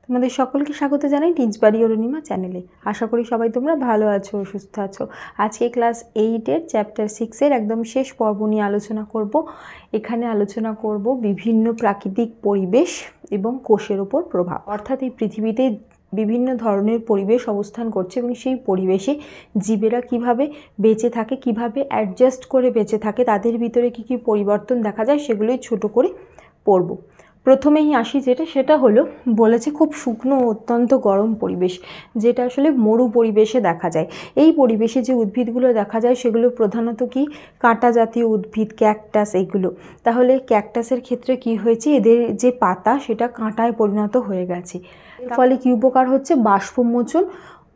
তোমাদের সকলকে স্বাগত জানাই টিচবাড়ি অরুণিমা চ্যানেলে। আশা করি সবাই তোমরা ভালো আছো, সুস্থ আছো। আজকে ক্লাস 8-এর চ্যাপ্টার 6-এর একদম শেষ পর্ব নিয়ে আলোচনা করব। এখানে আলোচনা করব বিভিন্ন প্রাকৃতিক পরিবেশ এবং কোষের ওপর প্রভাব। অর্থাৎ এই পৃথিবীতে বিভিন্ন ধরনের পরিবেশ অবস্থান করছে এবং সেই পরিবেশে জীবেরা কিভাবে বেঁচে থাকে, কিভাবে অ্যাডজাস্ট করে বেঁচে থাকে, তাদের ভিতরে কী কী পরিবর্তন দেখা যায় সেগুলোই ছোট করে পড়ব। প্রথমেই আসি সেটা হলো বলেছে খুব শুকনো অত্যন্ত গরম পরিবেশ, যেটা আসলে মরু পরিবেশে দেখা যায়। এই পরিবেশে যে উদ্ভিদগুলো দেখা যায় সেগুলো প্রধানত কি কাঁটা জাতীয় উদ্ভিদ, ক্যাকটাস এইগুলো। তাহলে ক্যাকটাসের ক্ষেত্রে কি হয়েছে, এদের যে পাতা সেটা কাঁটায় পরিণত হয়ে গেছে। এর ফলে কি উপকার হচ্ছে, বাষ্পমোচন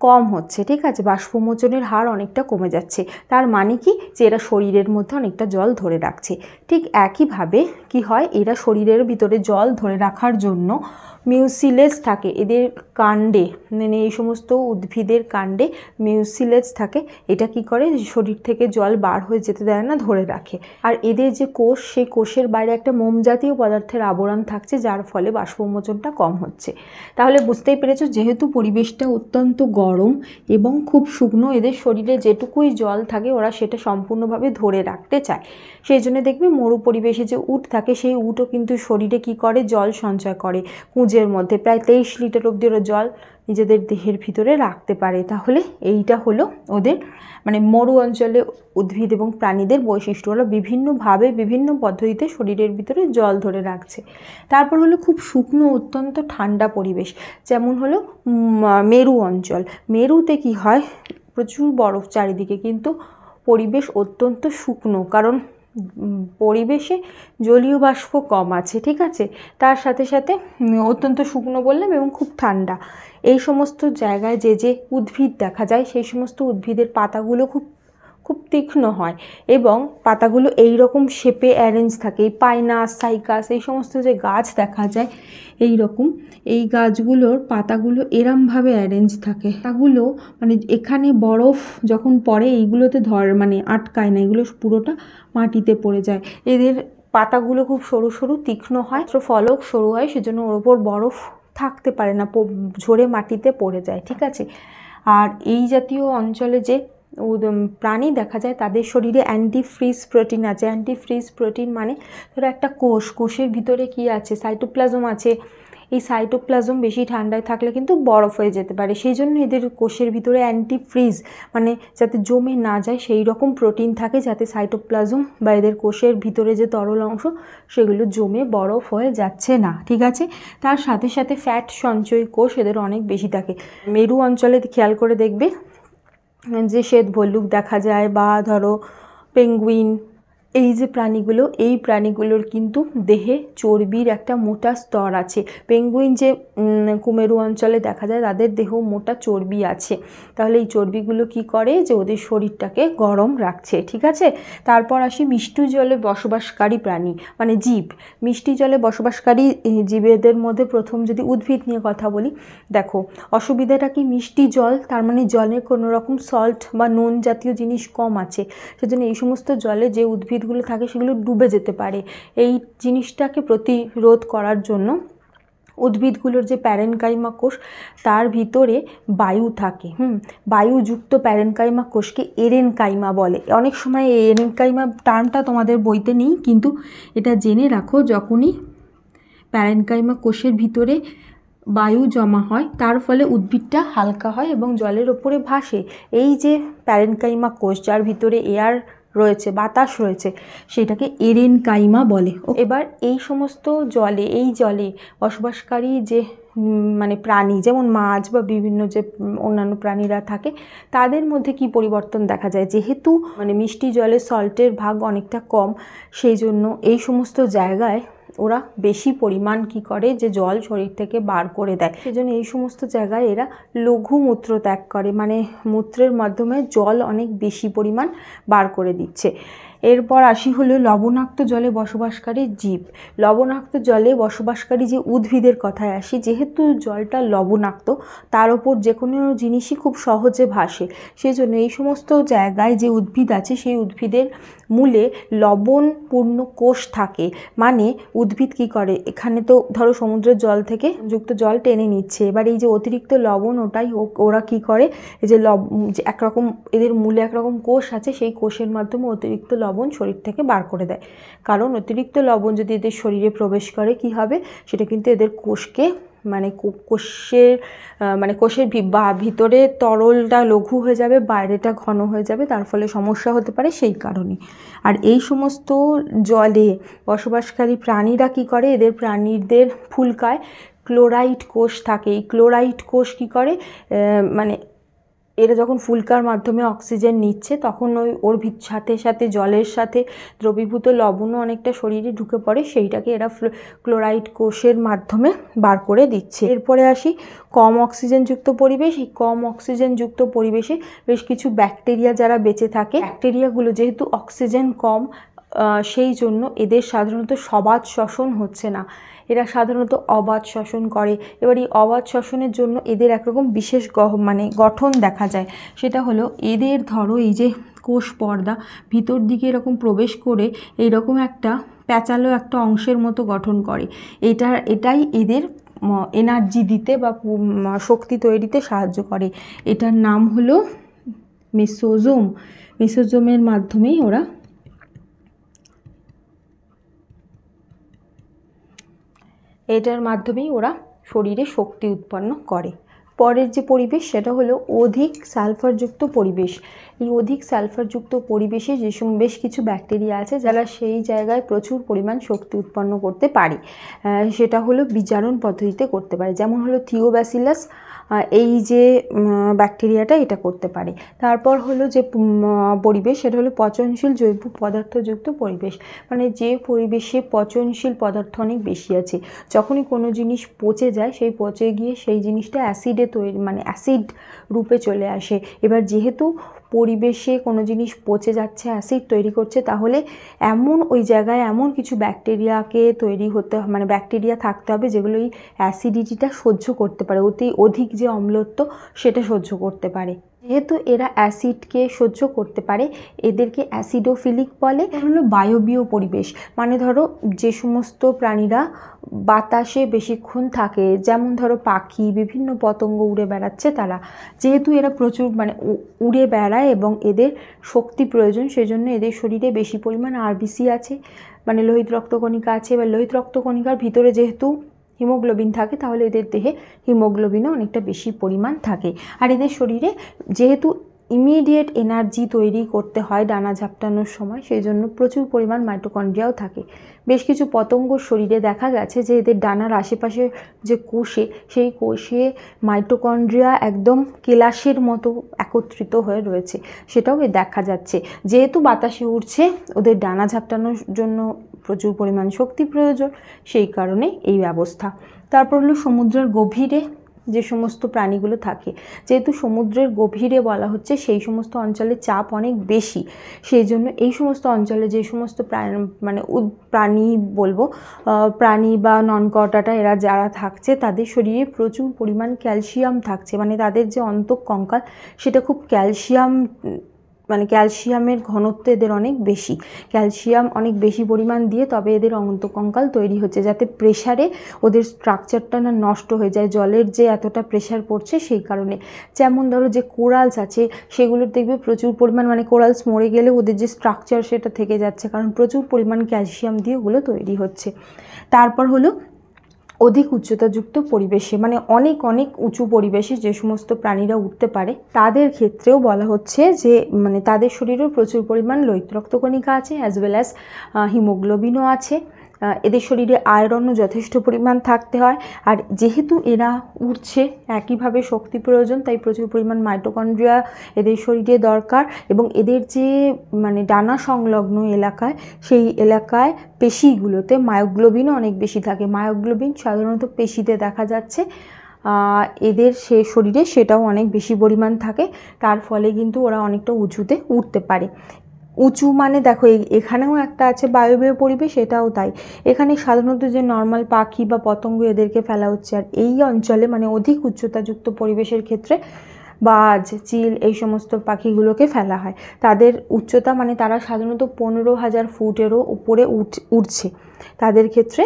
কম হচ্ছে, ঠিক আছে, বাষ্পমোচনের হার অনেকটা কমে যাচ্ছে। তার মানে কি যে এরা শরীরের মধ্যে অনেকটা জল ধরে রাখছে। ঠিক একইভাবে কি হয়, এরা শরীরের ভিতরে জল ধরে রাখার জন্য মিউসিলেজ থাকে এদের কাণ্ডে, মানে এই সমস্ত উদ্ভিদের কাণ্ডে মিউসিলেজ থাকে। এটা কি করে, শরীর থেকে জল বার হয়ে যেতে দেয় না, ধরে রাখে। আর এদের যে কোষ, সেই কোষের বাইরে একটা মোম জাতীয় পদার্থের আবরণ থাকছে, যার ফলে বাষ্পমোচনটা কম হচ্ছে। তাহলে বুঝতেই পেরেছো, যেহেতু পরিবেশটা অত্যন্ত গরম এবং খুব শুকনো, এদের শরীরে যেটুকুই জল থাকে ওরা সেটা সম্পূর্ণভাবে ধরে রাখতে চায়। সেই জন্য দেখবে মরু পরিবেশে যে উট থাকে, সেই উটও কিন্তু শরীরে কি করে, জল সঞ্চয় করে কুঁজের মধ্যে। প্রায় 23 লিটার অব্দি ওরা জল নিজেদের দেহের ভিতরে রাখতে পারে। তাহলে এইটা হলো ওদের মানে মরু অঞ্চলে উদ্ভিদ এবং প্রাণীদের বৈশিষ্ট্য। ওরা বিভিন্নভাবে বিভিন্ন পদ্ধতিতে শরীরের ভিতরে জল ধরে রাখছে। তারপর হলো খুব শুকনো অত্যন্ত ঠান্ডা পরিবেশ, যেমন হলো মেরু অঞ্চল। মেরুতে কি হয়, প্রচুর বরফ চারিদিকে, কিন্তু পরিবেশ অত্যন্ত শুকনো, কারণ পরিবেশে জলীয় বাষ্প কম আছে, ঠিক আছে। তার সাথে সাথে অত্যন্ত শুকনো বললাম এবং খুব ঠান্ডা। এই সমস্ত জায়গায় যে যে উদ্ভিদ দেখা যায়, সেই সমস্ত উদ্ভিদের পাতাগুলো খুব খুব তীক্ষ্ণ হয় এবং পাতাগুলো এই রকম শেপে অ্যারেঞ্জ থাকে। এই পাইনাস, সাইকাস, এই সমস্ত যে গাছ দেখা যায় এই রকম, এই গাছগুলোর পাতাগুলো এরমভাবে অ্যারেঞ্জ থাকে। পাতাগুলো মানে এখানে বরফ যখন পড়ে এইগুলোতে মানে আটকায় না, এগুলো পুরোটা মাটিতে পড়ে যায়। এদের পাতাগুলো খুব সরু সরু তীক্ষ্ণ হয়, ফলক সরু হয়, সেজন্য ওর ওপর বরফ থাকতে পারে না, ঝরে মাটিতে পড়ে যায়, ঠিক আছে। আর এই জাতীয় অঞ্চলে যে প্রাণী দেখা যায় তাদের শরীরে অ্যান্টিফ্রিজ প্রোটিন আছে। অ্যান্টিফ্রিজ প্রোটিন মানে ধরো একটা কোষের ভিতরে কি আছে, সাইটোপ্লাজম আছে। এই সাইটোপ্লাজম বেশি ঠান্ডায় থাকলে কিন্তু বরফ হয়ে যেতে পারে, সেই জন্য এদের কোষের ভিতরে অ্যান্টিফ্রিজ মানে যাতে জমে না যায় সেই রকম প্রোটিন থাকে, যাতে সাইটোপ্লাজম বা এদের কোষের ভিতরে যে তরল অংশ সেগুলো জমে বরফ হয়ে যাচ্ছে না, ঠিক আছে। তার সাথে সাথে ফ্যাট সঞ্চয়ী কোষ এদের অনেক বেশি থাকে। মেরু অঞ্চলে খেয়াল করে দেখবে যে শ্বেত ভল্লুক দেখা যায়, বা ধরো পেঙ্গুইন, এই যে প্রাণীগুলো, এই প্রাণীগুলোর কিন্তু দেহে চর্বির একটা মোটা স্তর আছে। পেঙ্গুইন যে কুমেরু অঞ্চলে দেখা যায় তাদের দেহ মোটা চর্বি আছে। তাহলে এই চর্বিগুলো কি করে, যে ওদের শরীরটাকে গরম রাখছে, ঠিক আছে। তারপর আসি মিষ্টি জলে বসবাসকারী প্রাণী মানে জীব। মিষ্টি জলে বসবাসকারী জীবেদের মধ্যে প্রথম যদি উদ্ভিদ নিয়ে কথা বলি, দেখো অসুবিধাটা কি, মিষ্টি জল, তার মানে জলে কোনো রকম সল্ট বা নুন জাতীয় জিনিস কম আছে, সেজন্য এই সমস্ত জলে যে উদ্ভিদগুলো থাকে সেগুলো ডুবে যেতে পারে। এই জিনিসটাকে প্রতিরোধ করার জন্য উদ্ভিদগুলোর যে প্যারেনকাইমা কোষ, তার ভিতরে বায়ু থাকে। বায়ুযুক্ত প্যারেনকাইমা কোষকে এরেনকাইমা বলে। অনেক সময় এই এরেনকাইমা টার্মটা তোমাদের বইতে নেই, কিন্তু এটা জেনে রাখো, যখনই প্যারেনকাইমা কোষের ভিতরে বায়ু জমা হয় তার ফলে উদ্ভিদটা হালকা হয় এবং জলের ওপরে ভাসে। এই যে প্যারেনকাইমা কোষ, যার ভিতরে এয়ার রয়েছে, বাতাস রয়েছে, সেটাকে এরেনকাইমা বলে। এবার এই সমস্ত জলে, এই জলে বসবাসকারী যে মানে প্রাণী, যেমন মাছ বা বিভিন্ন যে অন্যান্য প্রাণীরা থাকে, তাদের মধ্যে কি পরিবর্তন দেখা যায়, যেহেতু মানে মিষ্টি জলে সল্টের ভাগ অনেকটা কম, সেই জন্য এই সমস্ত জায়গায় ওরা বেশি পরিমাণ কি করে, যে জল শরীর থেকে বার করে দেয়। সেজন্য এই সমস্ত জায়গায় এরা লঘু মূত্র ত্যাগ করে, মানে মূত্রের মাধ্যমে জল অনেক বেশি পরিমাণ বার করে দিচ্ছে। এরপর আসি হলো লবণাক্ত জলে বসবাসকারী জীব। লবণাক্ত জলে বসবাসকারী যে উদ্ভিদের কথায় আসি, যেহেতু জলটা লবণাক্ত তার ওপর যে কোনো জিনিসই খুব সহজে ভাসে, সেই জন্য এই সমস্ত জায়গায় যে উদ্ভিদ আছে সেই উদ্ভিদের মূলে লবণপূর্ণ কোষ থাকে। মানে উদ্ভিদ কি করে, এখানে তো ধরো সমুদ্রের জল থেকে যুক্ত জল টেনে নিচ্ছে, এবার এই যে অতিরিক্ত লবণ ওটাই ওরা কি করে, এই যে একরকম এদের মূলে একরকম কোষ আছে, সেই কোষের মাধ্যমে অতিরিক্ত লবণ শরীর থেকে বার করে দেয়। কারণ অতিরিক্ত লবণ যদি এদের শরীরে প্রবেশ করে কি হবে, সেটা কিন্তু এদের কোষকে মানে কোষের ভিতরে তরলটা লঘু হয়ে যাবে, বাইরেটা ঘন হয়ে যাবে, তার ফলে সমস্যা হতে পারে সেই কারণে। আর এই সমস্ত জলে বসবাসকারী প্রাণীরা কি করে, প্রাণীদের ফুলকায় ক্লোরাইড কোষ থাকে। এই ক্লোরাইড কোষ কি করে, মানে এরা যখন ফুলকার মাধ্যমে অক্সিজেন নিচ্ছে তখন ওর সাথে সাথে জলের সাথে দ্রবীভূত লবণও অনেকটা শরীরে ঢুকে পড়ে, সেইটাকে এরা ক্লোরাইড কোষের মাধ্যমে বার করে দিচ্ছে। এরপরে আসি কম অক্সিজেনযুক্ত পরিবেশ। এই কম অক্সিজেনযুক্ত পরিবেশে বেশ কিছু ব্যাকটেরিয়া যারা বেঁচে থাকে, ব্যাকটেরিয়াগুলো যেহেতু অক্সিজেন কম, সেই জন্য এদের সাধারণত সবাত শ্বসন হচ্ছে না, এরা সাধারণত অবাত শ্বসন করে। এবার এই অবাত শ্বসনের জন্য এদের একরকম বিশেষ গঠন দেখা যায়, সেটা হলো এদের ধরো এই যে কোষ পর্দা ভিতর দিকে এরকম প্রবেশ করে এইরকম একটা প্যাঁচালো একটা অংশের মতো গঠন করে। এটাই এদের এনার্জি দিতে বা শক্তি তৈরিতে সাহায্য করে। এটার নাম হলো মেসোজোম। মেসোজোমের মাধ্যমেই ওরা শরীরে শক্তি উৎপন্ন করে। পরের যে পরিবেশ সেটা হলো অধিক সালফারযুক্ত পরিবেশ। এই অধিক সালফারযুক্ত পরিবেশে বেশ কিছু ব্যাকটেরিয়া আছে যারা সেই জায়গায় প্রচুর পরিমাণ শক্তি উৎপন্ন করতে পারে, সেটা হলো বিজারণ পদ্ধতিতে করতে পারে। যেমন হলো থিওব্যাসিলাস, এই যে ব্যাকটেরিয়াটা এটা করতে পারে। তারপর হলো যে পরিবেশ সেটা হলো পচনশীল জৈব পদার্থযুক্ত পরিবেশ। মানে যে পরিবেশে পচনশীল পদার্থ অনেক বেশি আছে, যখনই কোনো জিনিস পচে যায় সেই পচে গিয়ে সেই জিনিসটা অ্যাসিডে তৈরি অ্যাসিড রূপে চলে আসে। এবার যেহেতু পরিবেশে কোনো জিনিস পচে যাচ্ছে, অ্যাসিড তৈরি করছে, তাহলে ওই জায়গায় এমন কিছু ব্যাকটেরিয়াকে ব্যাকটেরিয়া থাকতে হবে যেগুলো এই অ্যাসিডিটিটা সহ্য করতে পারে, অধিক যে অম্লত্ব সেটা সহ্য করতে পারে। যেহেতু এরা অ্যাসিডকে সহ্য করতে পারে এদেরকে অ্যাসিডোফিলিক বলে। হলো বায়বীয় পরিবেশ, মানে ধরো যে সমস্ত প্রাণীরা বাতাসে বেশিক্ষণ থাকে, যেমন ধরো পাখি, বিভিন্ন পতঙ্গ উড়ে বেড়াচ্ছে, তারা যেহেতু এরা প্রচুর উড়ে বেড়ায় এবং এদের শক্তি প্রয়োজন, সেই জন্য এদের শরীরে বেশি পরিমাণ আরবিসি আছে, লোহিত রক্তকণিকা আছে। এবার লোহিত রক্তকণিকার ভিতরে যেহেতু হিমোগ্লোবিন থাকে, তাহলে এদের দেহে হিমোগ্লোবিনও অনেকটা বেশি পরিমাণ থাকে। আর এদের শরীরে যেহেতু ইমিডিয়েট এনার্জি তৈরি করতে হয় ডানা ঝাপটানোর সময়, সেই জন্য প্রচুর পরিমাণ মাইটোকন্ড্রিয়াও থাকে। বেশ কিছু পতঙ্গর শরীরে দেখা গেছে যে এদের ডানার আশেপাশে যে কোষে, সেই কোষে মাইটোকন্ড্রিয়া একদম কেলাসের মতো একত্রিত হয়ে রয়েছে, সেটাও দেখা যাচ্ছে। যেহেতু বাতাসে উড়ছে, ওদের ডানা ঝাপটানোর জন্য প্রচুর পরিমাণ শক্তি প্রয়োজন, সেই কারণে এই ব্যবস্থা। তারপর হলো সমুদ্রের গভীরে যে সমস্ত প্রাণীগুলো থাকে, যেহেতু সমুদ্রের গভীরে বলা হচ্ছে, সেই সমস্ত অঞ্চলে চাপ অনেক বেশি, সেই জন্য এই সমস্ত অঞ্চলে যে সমস্ত প্রাণী বা ননকটাটা এরা যারা থাকছে, তাদের শরীরে প্রচুর পরিমাণ ক্যালসিয়াম থাকছে। তাদের যে অন্তঃকঙ্কাল সেটা খুব ক্যালসিয়ামের ঘনত্ব এদের অনেক বেশি, ক্যালসিয়াম অনেক বেশি পরিমাণ দিয়ে তবে এদের অন্তঃকঙ্কাল তৈরি হচ্ছে, যাতে প্রেশারে ওদের স্ট্রাকচারটা না নষ্ট হয়ে যায়, জলের যে এতটা প্রেশার পড়ছে সেই কারণে। যেমন ধরো যে কোরালস আছে, সেগুলোর দেখবে প্রচুর পরিমাণ কোরালস মরে গেলে ওদের যে স্ট্রাকচার সেটা থেকে যাচ্ছে, কারণ প্রচুর পরিমাণ ক্যালসিয়াম দিয়ে ওগুলো তৈরি হচ্ছে। তারপর হলো অধিক উচ্চতাযুক্ত পরিবেশে, অনেক অনেক উঁচু পরিবেশে যে সমস্ত প্রাণীরা উঠতে পারে, তাদের ক্ষেত্রেও বলা হচ্ছে যে তাদের শরীরেও প্রচুর পরিমাণ লোহিত রক্তকণিকা আছে, অ্যাজ ওয়েল অ্যাজ হিমোগ্লোবিনও আছে। এদের শরীরে আয়রনও যথেষ্ট পরিমাণ থাকতে হয়। আর যেহেতু এরা উড়ছে, একইভাবে শক্তি প্রয়োজন, তাই প্রচুর পরিমাণ মাইটোকন্ড্রিয়া এদের শরীরে দরকার। এবং এদের যে ডানা সংলগ্ন এলাকায়, সেই এলাকায় পেশিগুলোতে মায়োগ্লোবিনও অনেক বেশি থাকে। মায়োগ্লোবিন সাধারণত পেশিতে দেখা যাচ্ছে, এদের শরীরে সেটাও অনেক বেশি পরিমাণ থাকে, তার ফলে কিন্তু ওরা অনেকটা উঁচুতে উঠতে পারে। উঁচু মানে দেখো এখানেও একটা আছে বায়বীয় পরিবেশ, এটাও তাই। এখানে সাধারণত যে নর্মাল পাখি বা পতঙ্গ এদেরকে ফেলা হচ্ছে, আর এই অঞ্চলে মানে অধিক উচ্চতাযুক্ত পরিবেশের ক্ষেত্রে বাজ, চিল এই সমস্ত পাখিগুলোকে ফেলা হয়। তাদের উচ্চতা মানে তারা সাধারণত 15,000 ফুটেরও উপরে উঠছে, তাদের ক্ষেত্রে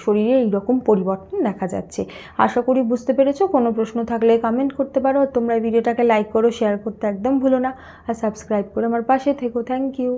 শরীরে এইরকম পরিবর্তন দেখা যাচ্ছে। আশা করি বুঝতে পেরেছো। কোনো প্রশ্ন থাকলে কমেন্ট করতে পারো। তোমরা ভিডিওটাকে লাইক করো, শেয়ার করতে একদম ভুলো না, আর সাবস্ক্রাইব করে আমার পাশে থেকো। Thank you.